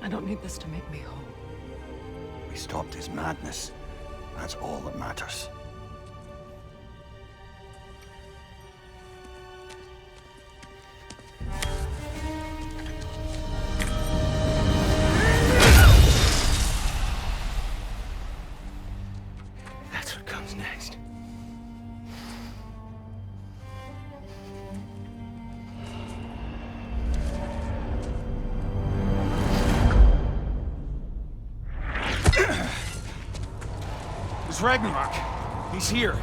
I don't need this to make me whole. We stopped his madness. That's all that matters. That's what comes next. It's Ragnarok. He's here.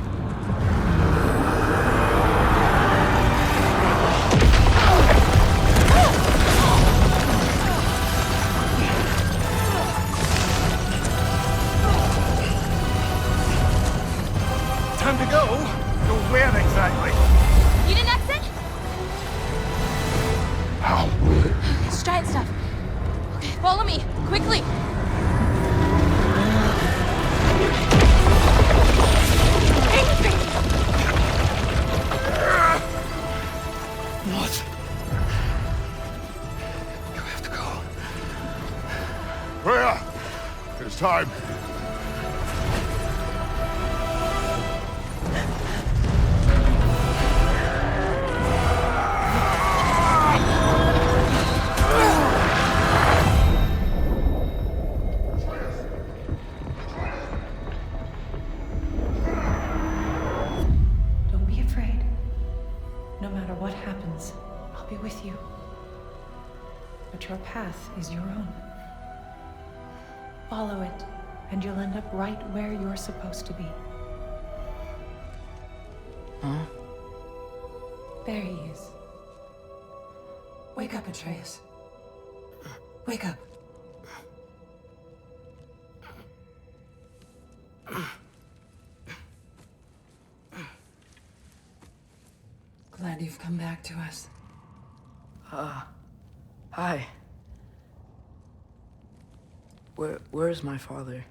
Time to go. Go where exactly? You didn't exit? How? It's giant stuff. Okay, follow me, quickly. What? You have to go. Where? It's time. Don't be afraid. No matter what happens, I'll be with you. But your path is your own. Follow it, and you'll end up right where you're supposed to be. Huh? There he is. Wake up, Atreus. Wake up. Glad you've come back to us. Hi. Where's my father?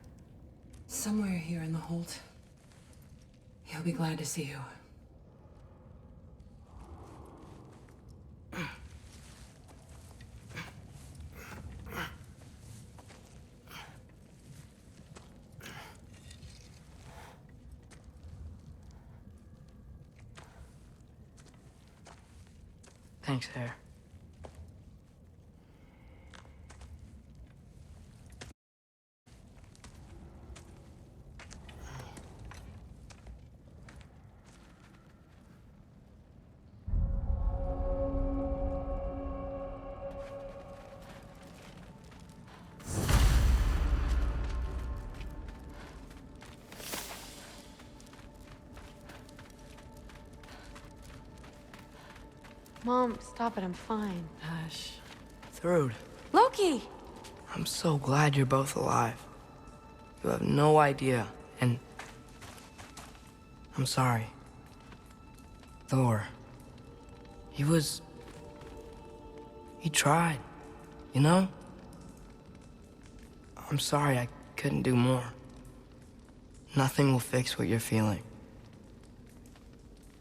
Somewhere here in the Holt. He'll be glad to see you. Thanks, Hare. Mom, stop it, I'm fine. Hush. Thrud, Loki! I'm so glad you're both alive. You have no idea, and I'm sorry. Thor. He tried, you know? I'm sorry I couldn't do more. Nothing will fix what you're feeling.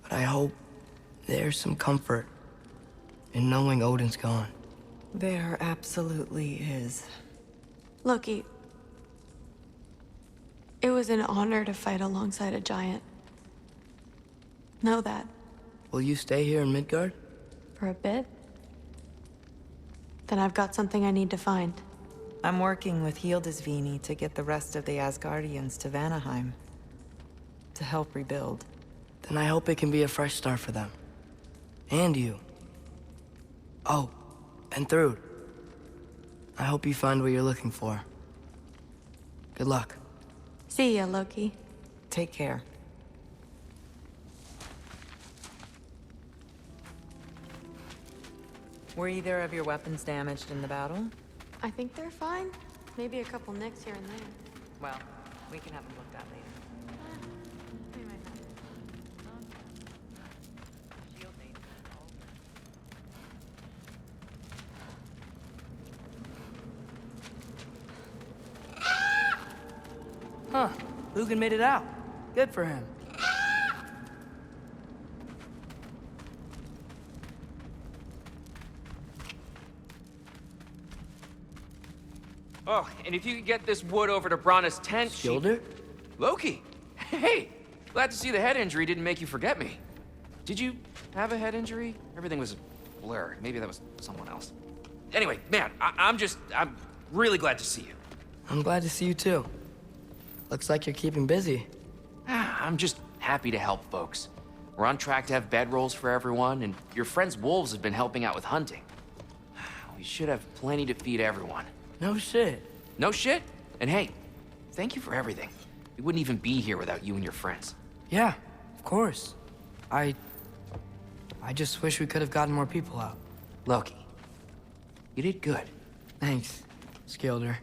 But I hope there's some comfort in knowing Odin's gone. There absolutely is. Loki, it was an honor to fight alongside a giant. Know that. Will you stay here in Midgard? For a bit? Then I've got something I need to find. I'm working with Hildisvini to get the rest of the Asgardians to Vanaheim. To help rebuild. Then I hope it can be a fresh start for them. And you. Oh, and Thrud. I hope you find what you're looking for. Good luck. See ya, Loki. Take care. Were either of your weapons damaged in the battle? I think they're fine. Maybe a couple nicks here and there. Well, we can have them looked at later. They might not. Shield needs Huh, Lugan made it out. Good for him. Oh, and if you could get this wood over to Brana's tent, Skilder? Loki! Hey! Glad to see the head injury didn't make you forget me. Did you have a head injury? Everything was a blur. Maybe that was someone else. Anyway, man, I'm really glad to see you. I'm glad to see you too. Looks like you're keeping busy. I'm just happy to help folks. We're on track to have bedrolls for everyone, and your friend's wolves have been helping out with hunting. We should have plenty to feed everyone. No shit. No shit? And hey, thank you for everything. We wouldn't even be here without you and your friends. Yeah, of course. I just wish we could have gotten more people out. Loki, you did good. Thanks, Skilder.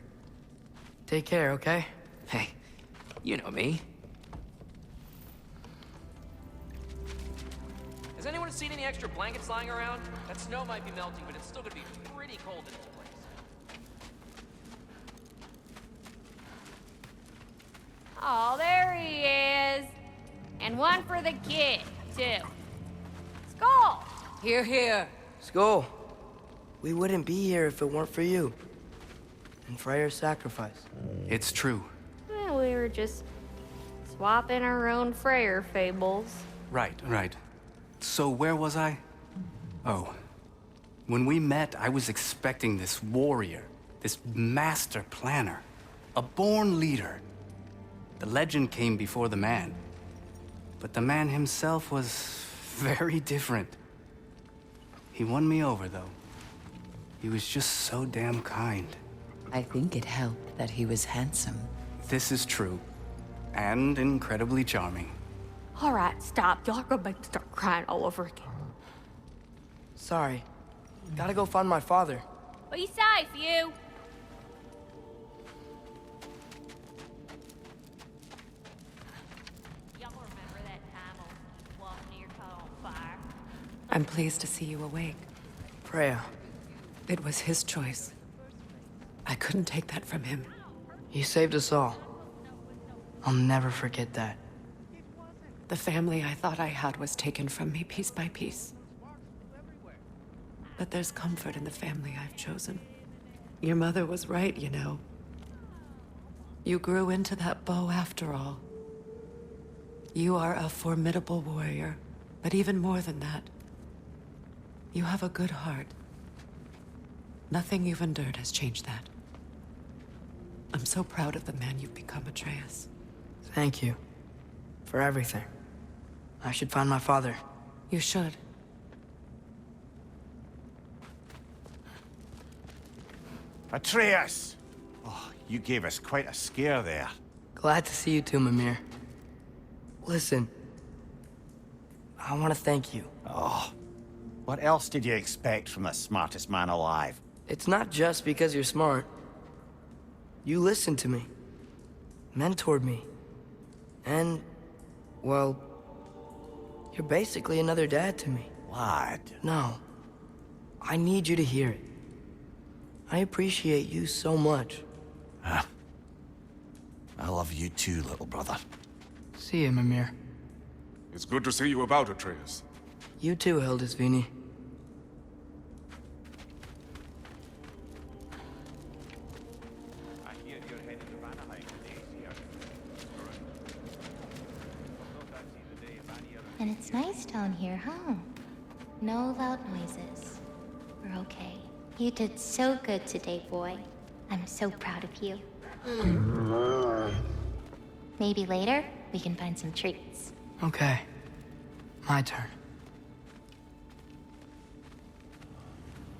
Take care, okay? Hey, you know me. Has anyone seen any extra blankets lying around? That snow might be melting, but it's still gonna be pretty cold in this place. Oh, there he is. And one for the kid, too. Skull! Here, here. Skull. We wouldn't be here if it weren't for you. And Freyr's sacrifice. It's true. Well, we were just swapping our own Freyr fables. Right. So where was I? Oh. When we met, I was expecting this warrior, this master planner, a born leader. The legend came before the man. But the man himself was very different. He won me over, though. He was just so damn kind. I think it helped that he was handsome. This is true. And incredibly charming. All right, stop. Y'all are gonna make me start crying all over again. Sorry. Gotta go find my father. Be safe, you. Y'all remember that time I was near caught on fire? I'm pleased to see you awake. Freya, It was his choice. I couldn't take that from him. you saved us all. I'll never forget that. The family I thought I had was taken from me piece by piece. But there's comfort in the family I've chosen. Your mother was right, you know. You grew into that bow after all. You are a formidable warrior, but even more than that, you have a good heart. Nothing you've endured has changed that. I'm so proud of the man you've become, Atreus. Thank you. For everything. I should find my father. You should. Atreus! Oh, you gave us quite a scare there. Glad to see you too, Mimir. Listen. I want to thank you. Oh, what else did you expect from the smartest man alive? It's not just because you're smart. You listened to me. Mentored me. And, well, you're basically another dad to me. Lad. No. I need you to hear it. I appreciate you so much. I love you too, little brother. See you, Mimir. It's good to see you about, Atreus. You too, Hildisvini. I hear you're heading to Vanaheim today, Seer. And it's nice down here, huh? No loud noises. We're okay. You did so good today, boy. I'm so proud of you. Maybe later, we can find some treats. Okay. My turn.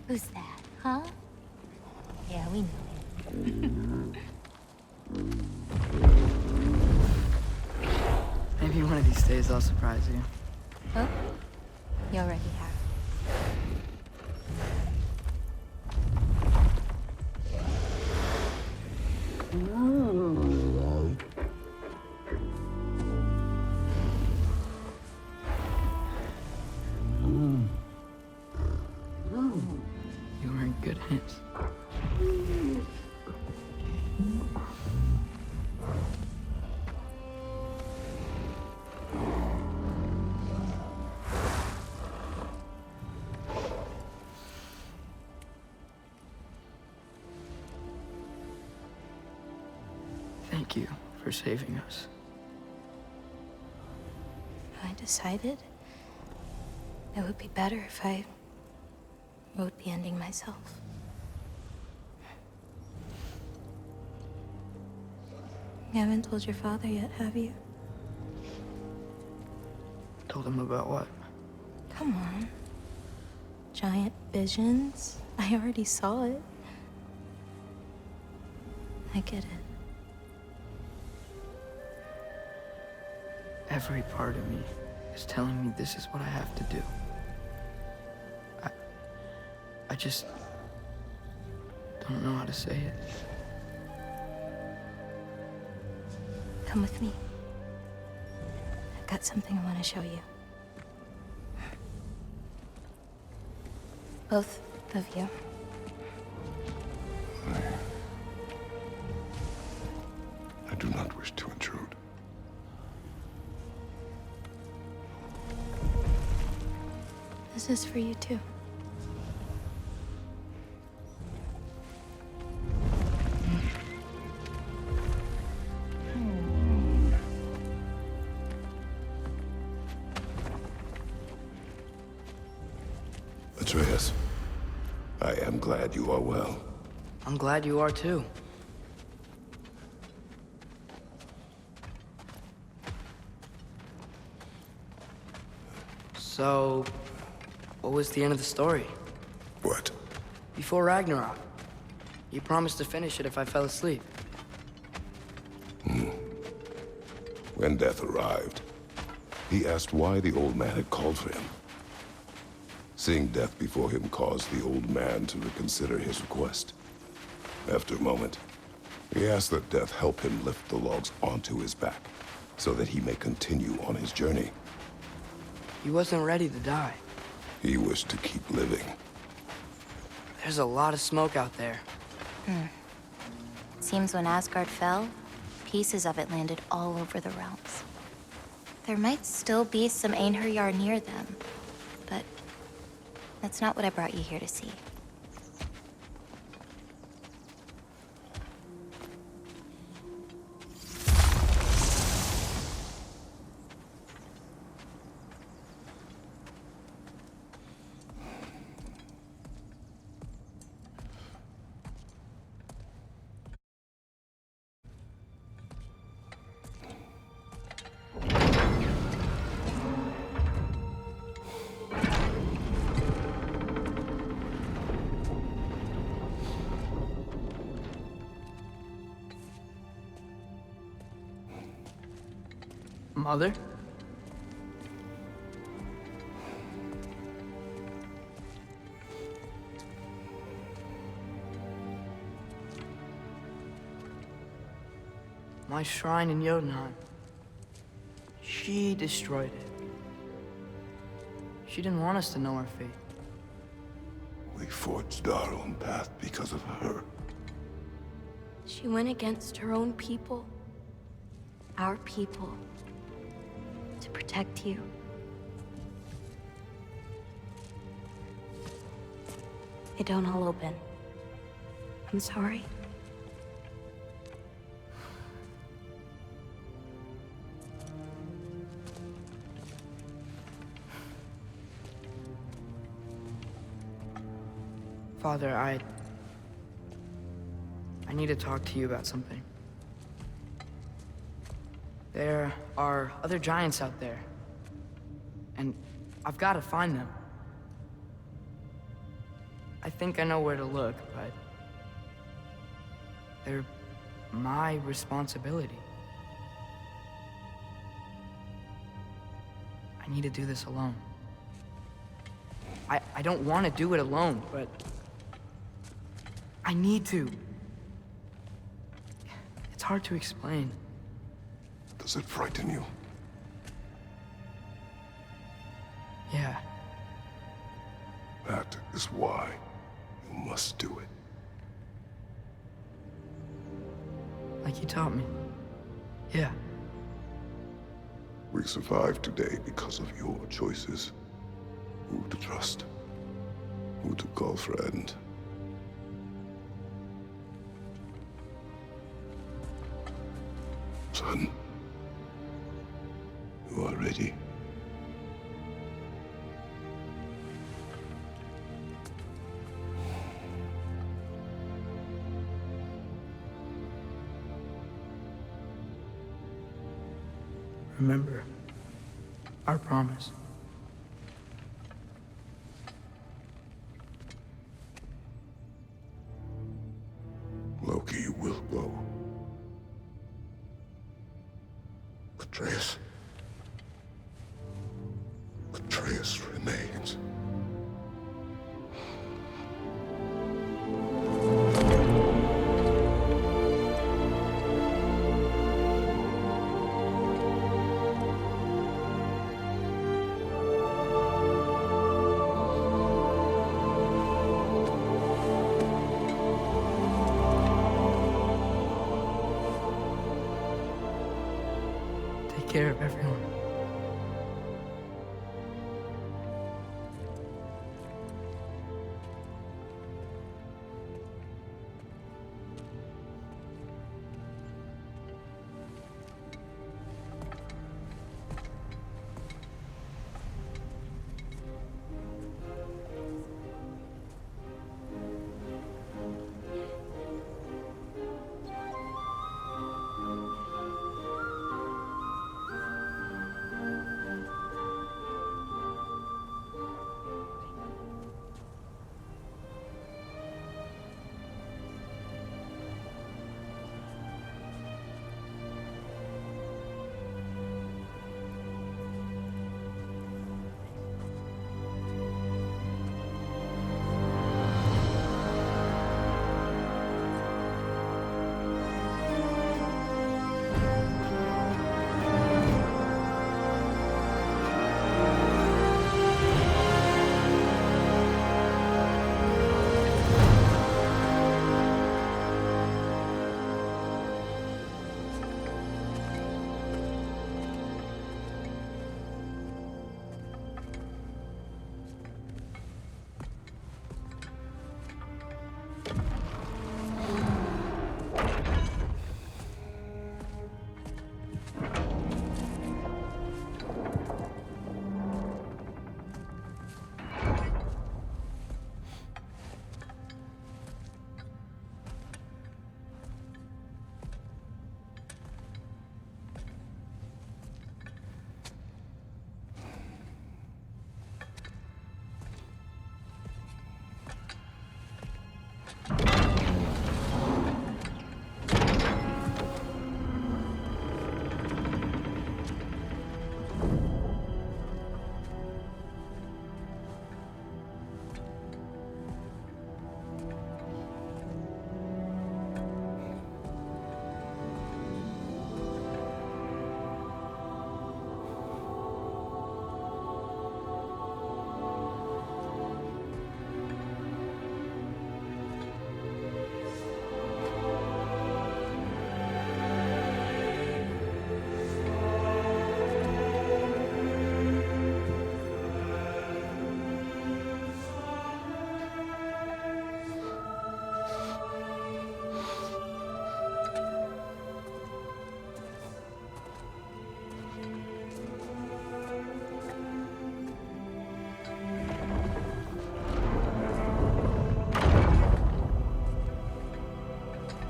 Who's that, huh? Yeah, we know. Maybe one of these days I'll surprise you. Huh? You already have. You were in good hands. Thank you for saving us. I decided it would be better if I wrote the ending myself. You haven't told your father yet, have you? Told him about what? Come on. Giant visions? I already saw it. I get it. Every part of me is telling me this is what I have to do. I just don't know how to say it. Come with me. I've got something I want to show you. Both of you. I do not wish to intrude. This is for you too. Atreus, I am glad you are well. I'm glad you are too. So, what was the end of the story? What? Before Ragnarok, you promised to finish it if I fell asleep. When death arrived, he asked why the old man had called for him. Seeing death before him caused the old man to reconsider his request. After a moment, he asked that death help him lift the logs onto his back, so that he may continue on his journey. He wasn't ready to die. He wished to keep living. There's a lot of smoke out there. Seems when Asgard fell, pieces of it landed all over the realms. There might still be some Einherjar near them, but that's not what I brought you here to see. Mother? My shrine in Jotunheim. She destroyed it. She didn't want us to know our fate. We forged our own path because of her. She went against her own people. Our people. To protect you. It don't all open. I'm sorry. Father, I need to talk to you about something. There are other giants out there, and I've got to find them. I think I know where to look, but they're my responsibility. I need to do this alone. I don't want to do it alone, but I need to. It's hard to explain. Does it frighten you? Yeah. That is why you must do it. Like you taught me. Yeah. We survived today because of your choices. Who to trust, who to call friend. Son, you are ready. Remember our promise. Loki will go. Atreus. Atreus remains. Take care of everyone.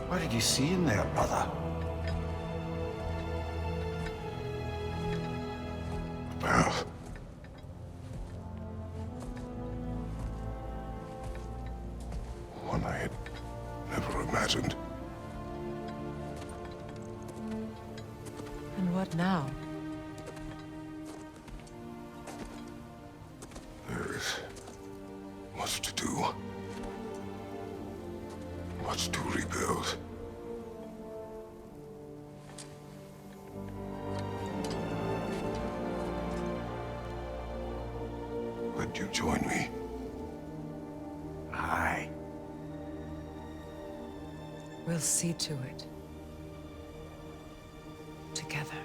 What did you see in there, brother? A path. One I had never imagined. And what now? There is much to do. Much to rebuild. Would you join me? Aye. We'll see to it. Together.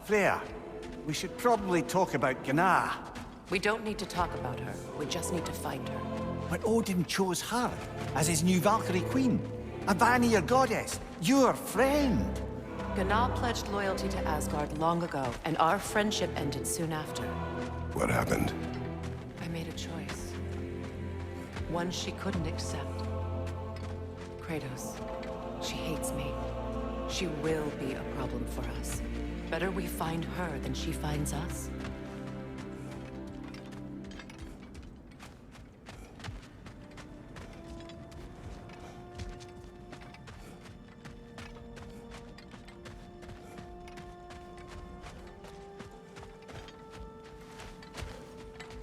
Freya, we should probably talk about Gná. We don't need to talk about her. We just need to find her. But Odin chose her as his new Valkyrie queen. A Vanir goddess, your friend. Gná pledged loyalty to Asgard long ago, and our friendship ended soon after. What happened? I made a choice. One she couldn't accept. Kratos. She hates me. She will be a problem for us. Better we find her than she finds us.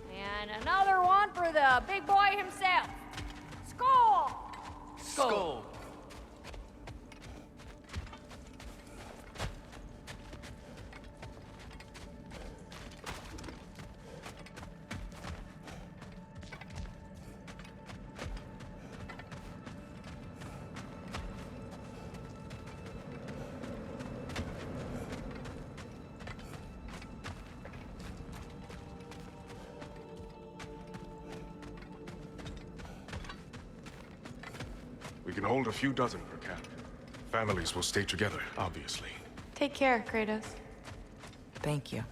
And another one for the big boy himself. Skull! Skull. We can hold a few dozen per camp. Families will stay together, obviously. Take care, Kratos. Thank you.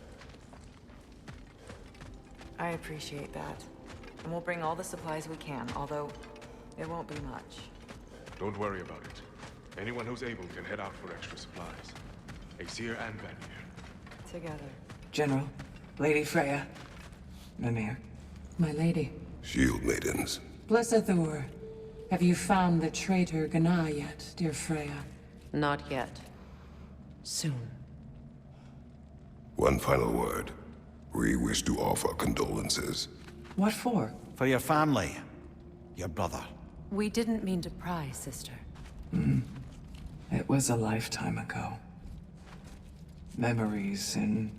I appreciate that. And we'll bring all the supplies we can, although it won't be much. Don't worry about it. Anyone who's able can head out for extra supplies. Aesir and Vanir. Together. General, Lady Freya, Mimir. My lady. Shield maidens. Blessed Thor. Have you found the traitor Gná yet, dear Freya? Not yet. Soon. One final word. We wish to offer condolences. What for? For your family. Your brother. We didn't mean to pry, sister. It was a lifetime ago. Memories in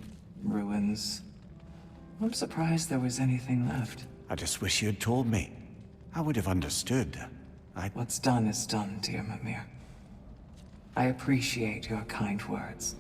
ruins. I'm surprised there was anything left. I just wish you had told me. I would have understood. What's done is done, dear Mimir. I appreciate your kind words.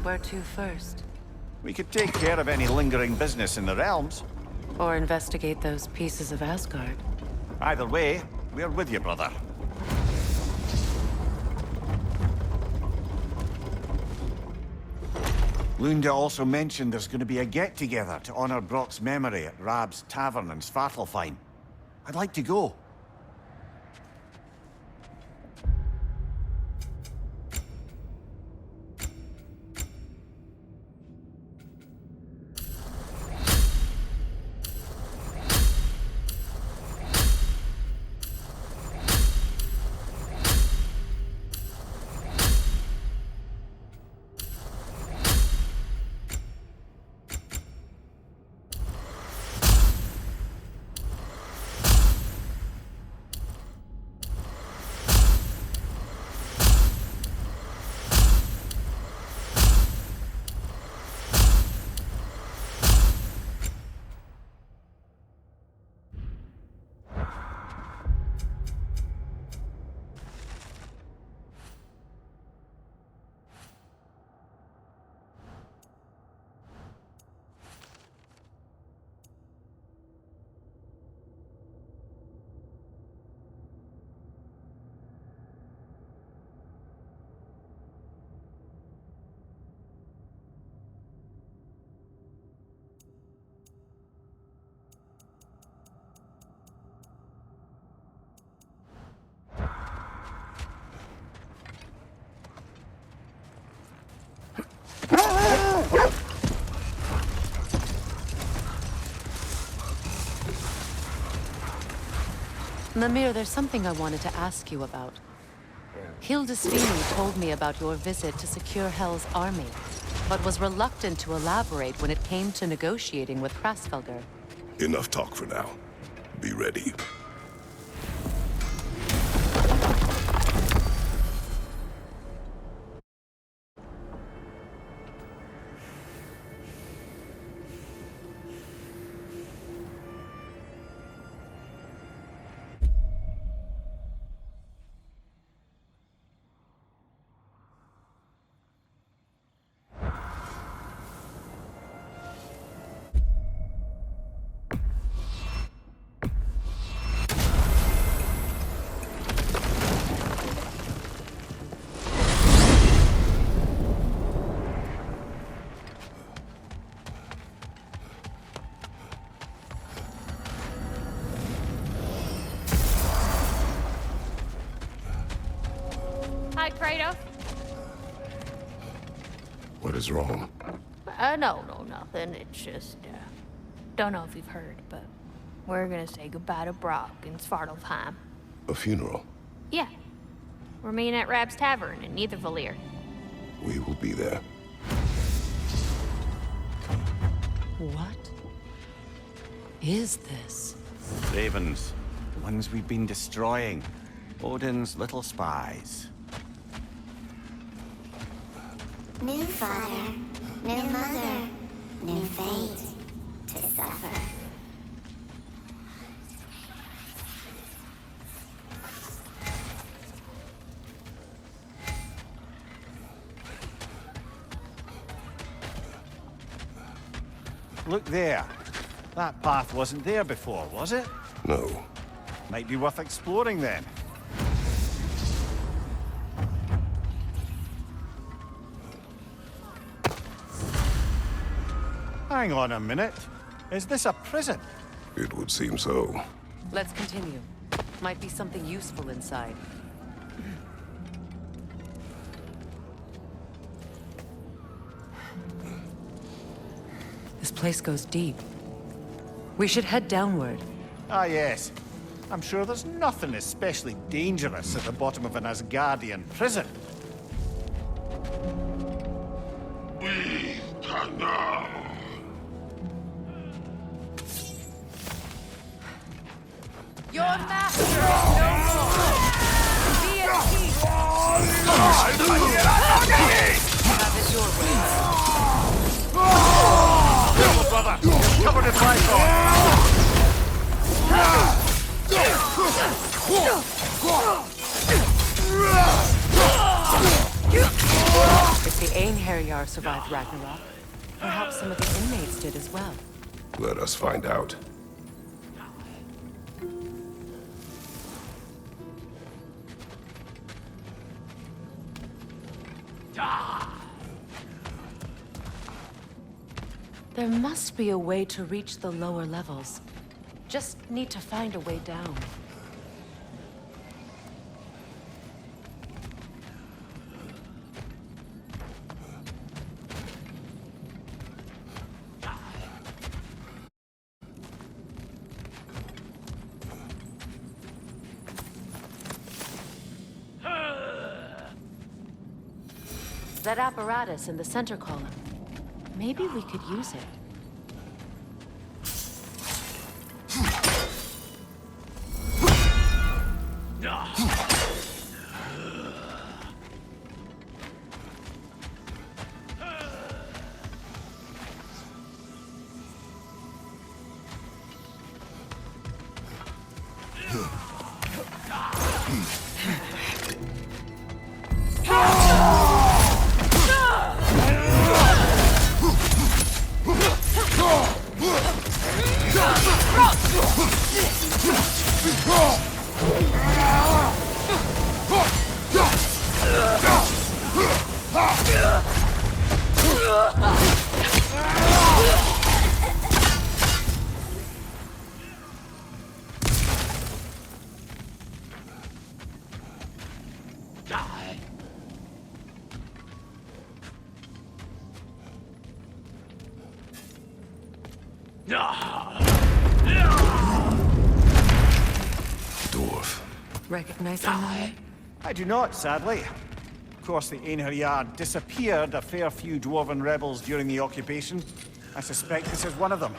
Where to first? We could take care of any lingering business in the realms. Or investigate those pieces of Asgard. Either way, we're with you, brother. Lunda also mentioned there's going to be a get-together to honor Brock's memory at Rab's Tavern in Svartalfheim. I'd like to go. Mimir, there's something I wanted to ask you about. Hildesvini told me about your visit to secure Hell's army, but was reluctant to elaborate when it came to negotiating with Hraesvelgr. Enough talk for now. Be ready. Hi, Kratos. What is wrong? No, nothing. It's just, don't know if you've heard, but we're gonna say goodbye to Brock in Svartalfheim. A funeral? Yeah. We're meeting at Rab's Tavern in Nethervalir. We will be there. What is this? Ravens. The ones we've been destroying. Odin's little spies. New father, new mother, new fate to suffer. Look there. That path wasn't there before, was it? No. Might be worth exploring then. Hang on a minute. Is this a prison? It would seem so. Let's continue. Might be something useful inside. This place goes deep. We should head downward. Ah, yes. I'm sure there's nothing especially dangerous at the bottom of an Asgardian prison. We can now. Your master is no more! Be at peace! Have it your way. Careful, brother! You're covered in Bifrost! If the Einherjar survived Ragnarok, perhaps some of the inmates did as well. Let us find out. There must be a way to reach the lower levels. Just need to find a way down. That apparatus in the center column. Maybe we could use it. Door. Recognize someone? I do not, sadly. Of course, the Einherjar disappeared a fair few dwarven rebels during the occupation. I suspect this is one of them.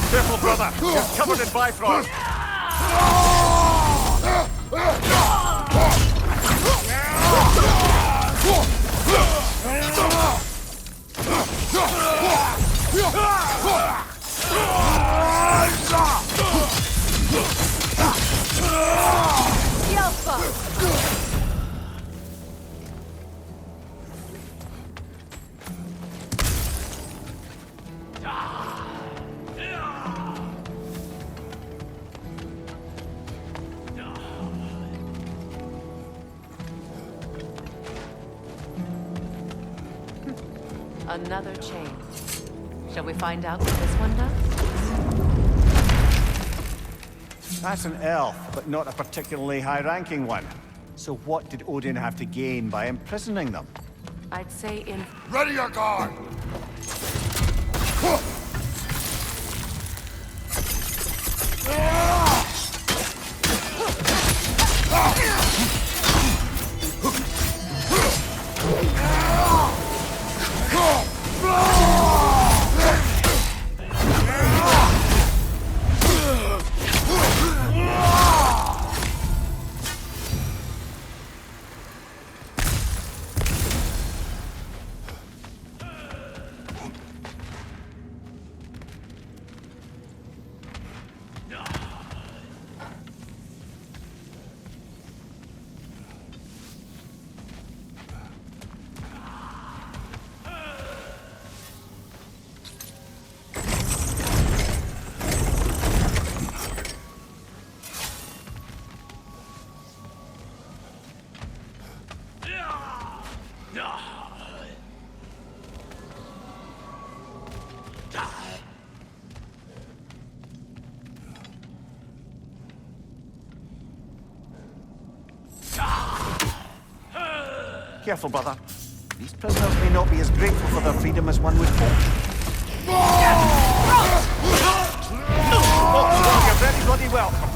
Careful, brother! You're covered in Bifrost! Another chain. Shall we find out what this one does? That's an elf, but not a particularly high-ranking one. So what did Odin have to gain by imprisoning them? I'd say in... Ready your guard! Careful, brother. These prisoners may not be as grateful for their freedom as one would hope. Oh, you're very bloody welcome.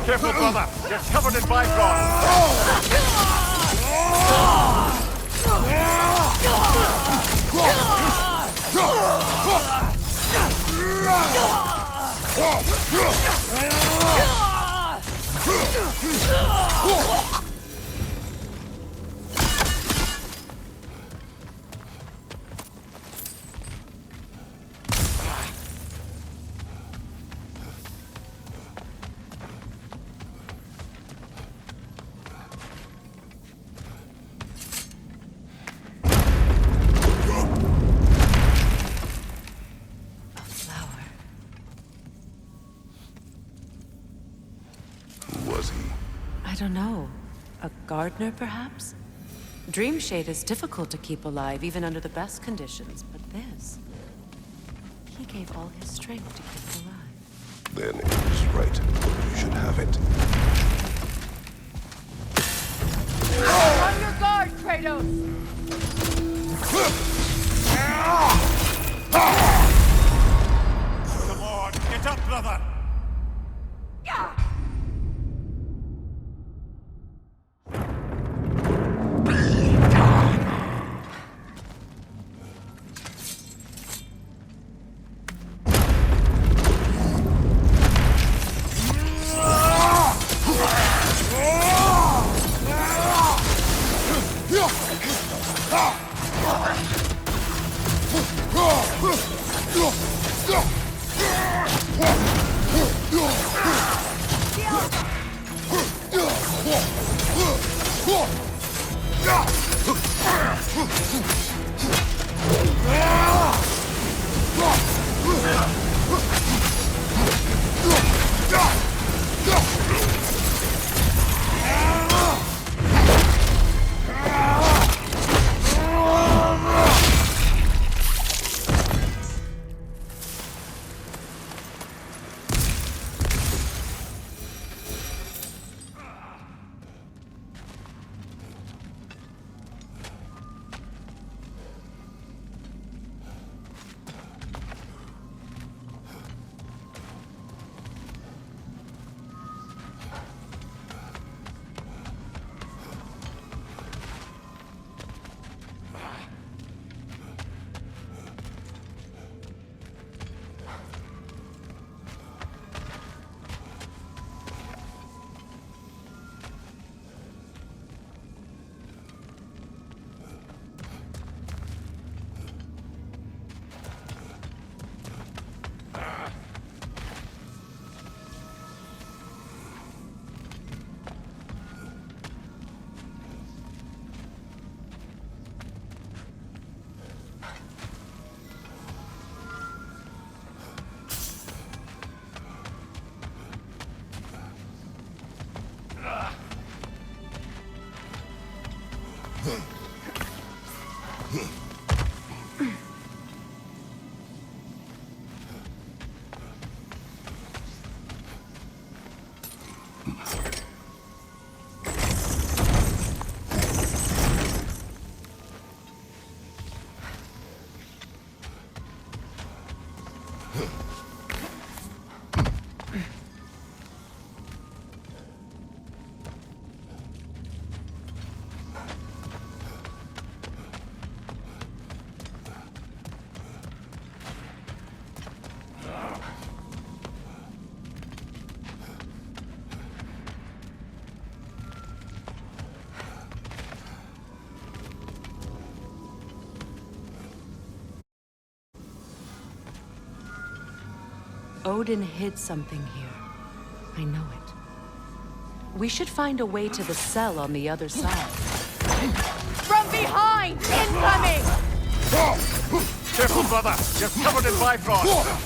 Careful, brother. You're covered in bifrost. I don't know. A gardener, perhaps? Dreamshade is difficult to keep alive, even under the best conditions, but this... He gave all his strength to keep it alive. Then it was right. You should have it. On your guard, Kratos! Come on, get up, brother! Odin hid something here. I know it. We should find a way to the cell on the other side. From behind! Incoming! Careful, brother! You're covered in Bifrost!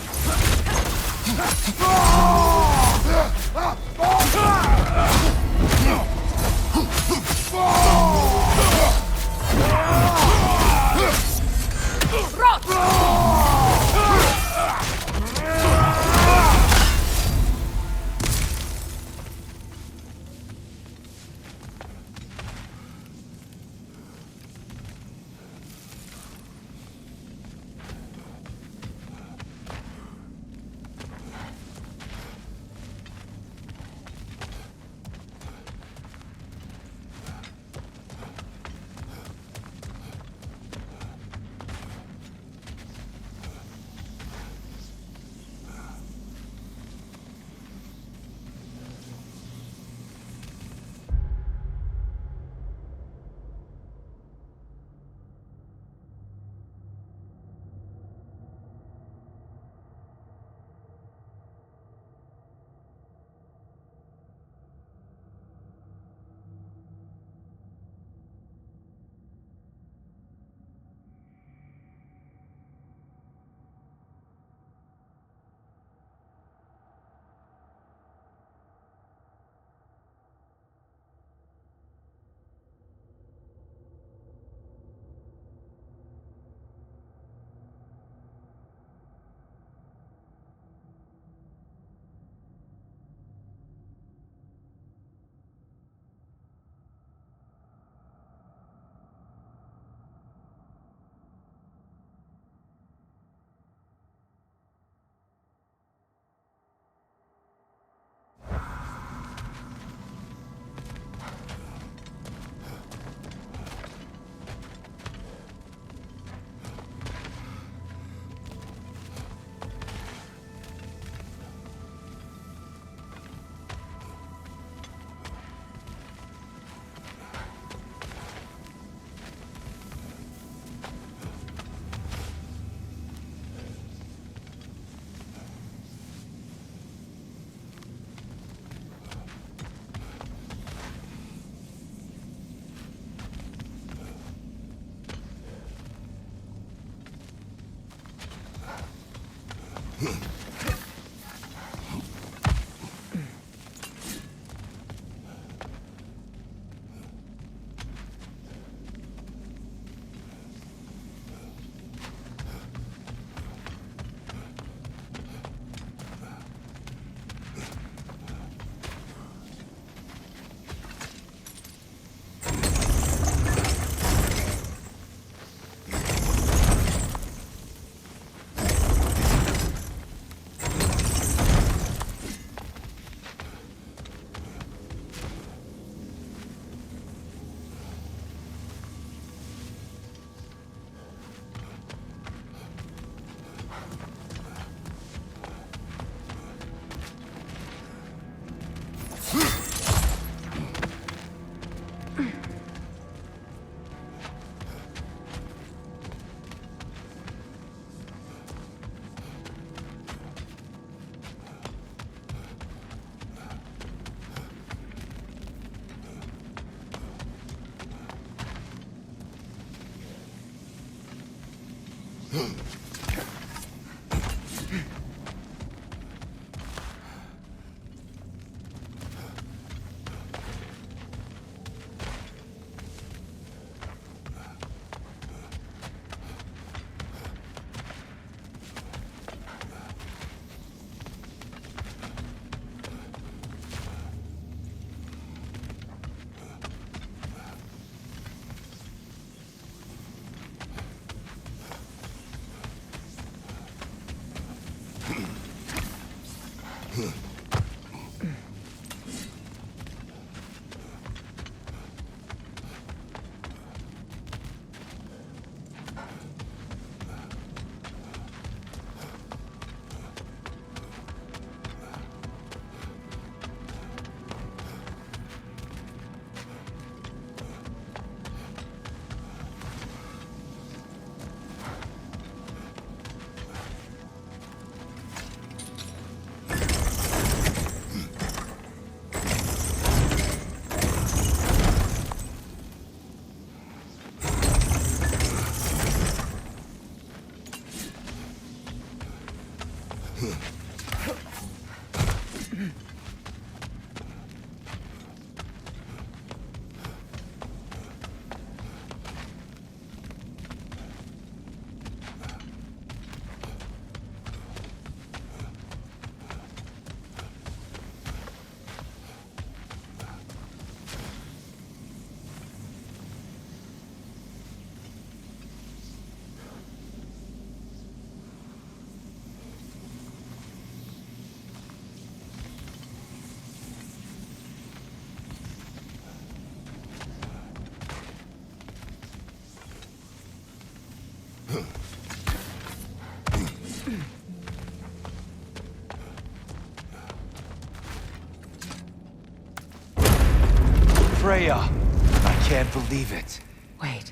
Freya! I can't believe it. Wait,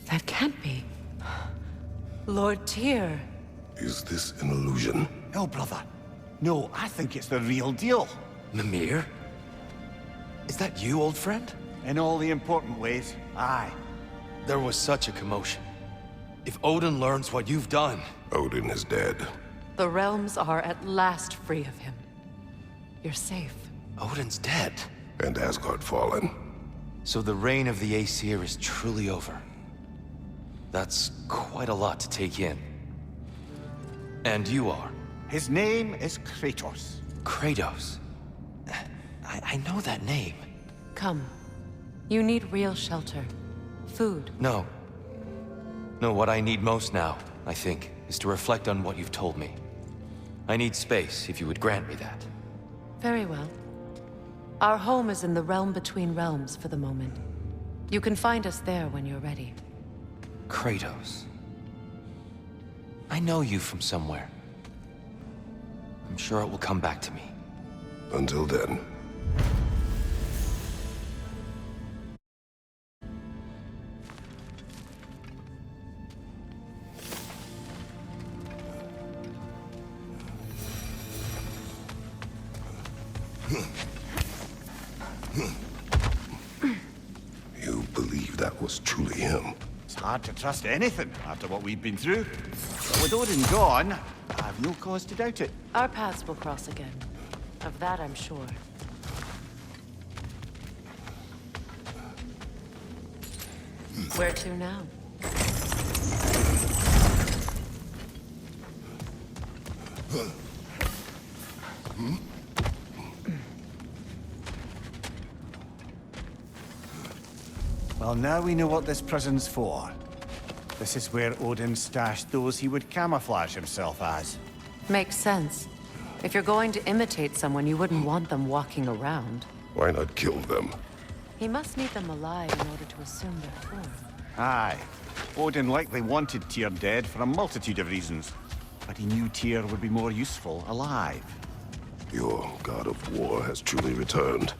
that can't be. Lord Tyr. Is this an illusion? No, brother. No, I think it's the real deal. Mimir? Is that you, old friend? In all the important ways, aye. There was such a commotion. If Odin learns what you've done... Odin is dead. The realms are at last free of him. You're safe. Odin's dead. And Asgard fallen. So the reign of the Aesir is truly over. That's quite a lot to take in. And you are? His name is Kratos. Kratos? I know that name. Come. You need real shelter. Food. No. No, what I need most now, I think, is to reflect on what you've told me. I need space, if you would grant me that. Very well. Our home is in the realm between realms for the moment. You can find us there when you're ready. Kratos. I know you from somewhere. I'm sure it will come back to me. Until then. You believe that was truly him? It's hard to trust anything after what we've been through. But with Odin gone, I've no cause to doubt it. Our paths will cross again. Of that, I'm sure. Where to now? Well, now we know what this prison's for. This is where Odin stashed those he would camouflage himself as. Makes sense. If you're going to imitate someone, you wouldn't want them walking around. Why not kill them? He must need them alive in order to assume their form. Aye. Odin likely wanted Tyr dead for a multitude of reasons, but he knew Tyr would be more useful alive. Your god of war has truly returned.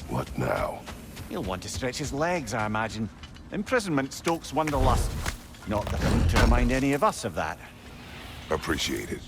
What now? He'll want to stretch his legs, I imagine. Imprisonment stokes wanderlust. Not that I need to remind any of us of that. Appreciate it.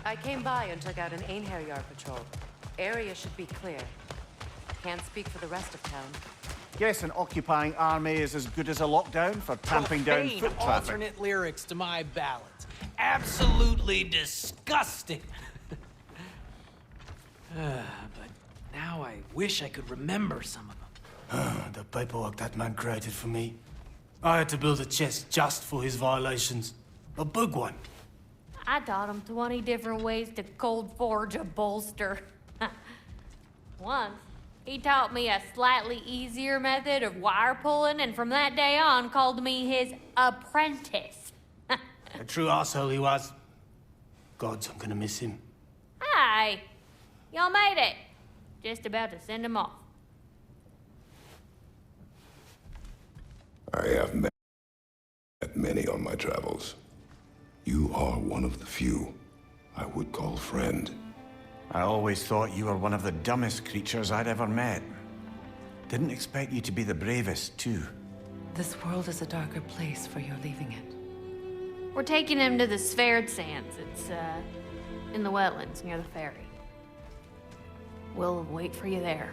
I came by and took out an Einherjar patrol. Area should be clear. Can't speak for the rest of town. Guess an occupying army is as good as a lockdown for tamping down Profane foot traffic. alternate lyrics to my ballads. Absolutely disgusting. But now I wish I could remember some of them. The paperwork that man created for me. I had to build a chest just for his violations. A big one. I taught him 20 different ways to cold forge a bolster. Once, he taught me a slightly easier method of wire pulling, and from that day on called me his apprentice. A true asshole he was. Gods, I'm gonna miss him. Hi, y'all made it. Just about to send him off. I have met many on my travels. You are one of the few I would call friend. I always thought you were one of the dumbest creatures I'd ever met. Didn't expect you to be the bravest, too. This world is a darker place for your leaving it. We're taking him to the Sverd Sands. It's, in the wetlands near the ferry. We'll wait for you there.